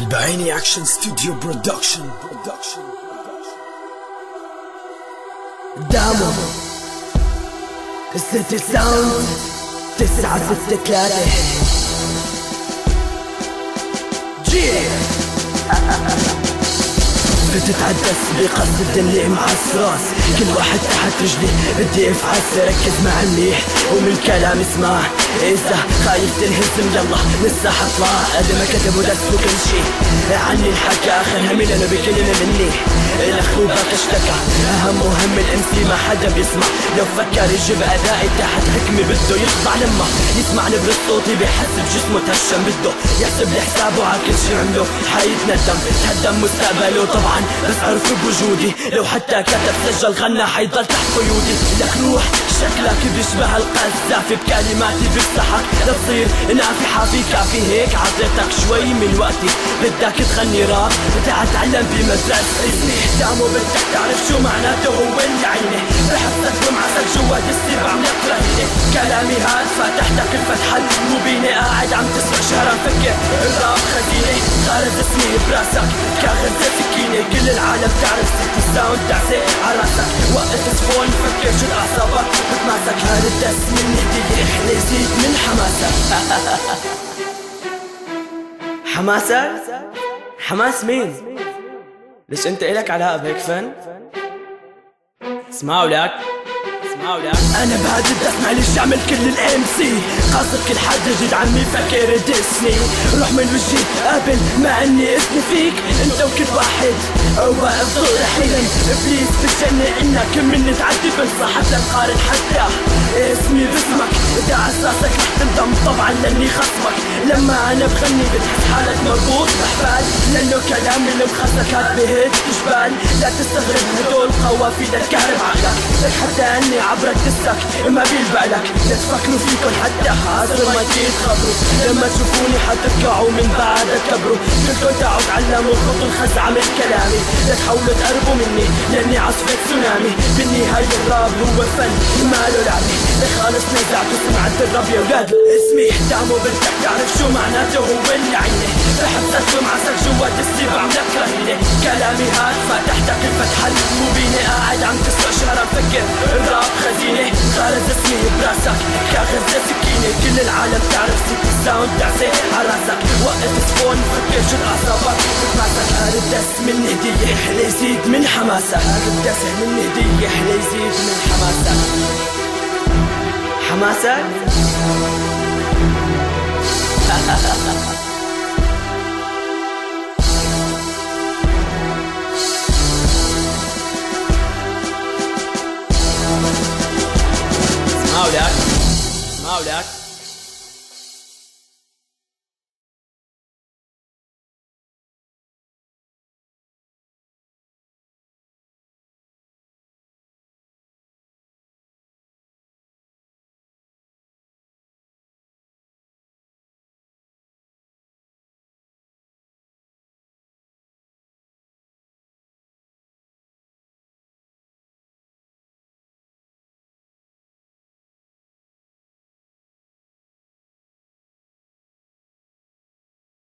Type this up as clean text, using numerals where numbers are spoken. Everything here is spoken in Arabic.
البعيني اكشن ستوديو برودكشن. دامو السيتي ساوند 963 جي بتتعدس بقصد اللي معصراس، كل واحد تحت رجلي بدي افعس. ركز مع منيح ومن كلام اسمع، إذا خايف تنهزم يلا للساحة اطلع. قد ما كتب ودسوا كل شي عني الحكى، آخر همي لأنه بكلمة مني الأخوبك اشتكى. أهم وهم الامسي ما حدا بيسمع، لو فكر يجيب أدائي تحت حكمي بده يخضع. لما يسمع نبرة صوتي بيحس بجسمه تهشم، بده يحسب لحسابه على كل شي عمله حيتندم. تهدم مستقبله طبعا بس عرفوا بوجودي، لو حتى كتب سجل غنى حيضل تحت قيودي. لك روح شكلك بيشبه القذافي، بكلماتي بفتحك لتصير نافحة في كافي. هيك عطيتك شوي من وقتي، بدك تغني راب بدي اتعلم بمدرستي. دامو بدك تعرف شو معناته هو اللي عيني، بحبك ومعسك جوا دستي بعملك رهيني. كلامي هاد فتحتك الفتحة المبينة، قاعد عم تسمع شهر مفكر الراب خزينة. خالد اسمي براسك كغزة سكينة، كل العالم تعرف سيتي ساوند دعسة عراسك. وقت صفون فكر شو اعصابك بتماسك. هاد الدس من هدية احلى زيد من حماسك. حماسك؟ حماس مين؟ ليش انت الك علاقة بهيك فن؟ اسمعوا لك انا بهاد الدس معلش اعمل كل الام سي، قاصد كل حد جديد عمي فكر ديسني. روح من وجهي قبل ما اني اثني فيك، انت وكل واحد واقف ضد حلم ابليس بالجنة. انك من تعدي بنصحك لتقارن حتى اسمي باسمك، داعس راسك رح تندم طبعا لاني خصمك. لما انا بغني بتحس حالك مربوط بحبال، لانه كلامي اللي بخصك بهد جبال. لا تستغرب هدول قوافي لتكهرب عقلك، لك حتى اني عبرك دسك ما بيلبقلك. لا تفكروا فيكن حتى حاضر ما تخبروا، لما تشوفوني حتركعوا من بعد تكبروا. كلكن تعوا تعلموا خطوا الخزعة من كلامي، لا تحاولوا تقربوا مني لاني عصفة تسونامي. بالنهاية الراب هو فن ماله لعبي، خالص نزعت وسمعت الراب يا ولاد. اسمي دامو بدك تعرف شو معناته هو اللي عيني، بحبسك ومعسك جوا دستي بعملك رهينة. كلامي هاد فتحتك الفتحة المبينة، قاعد عم تسمع شهر مفكر الراب خزينة. خالد اسمي براسك كغزة سكينة، كل العالم تعرف سيتي ساوند دعسة عراسك. وقت صفون فكر شو اعصابك بتماسك. هاد الدس من هدية احلى يزيد من حماسك، هاد الدس من هدية احلى يزيد من حماسك. حماسك؟ اسمعوا لك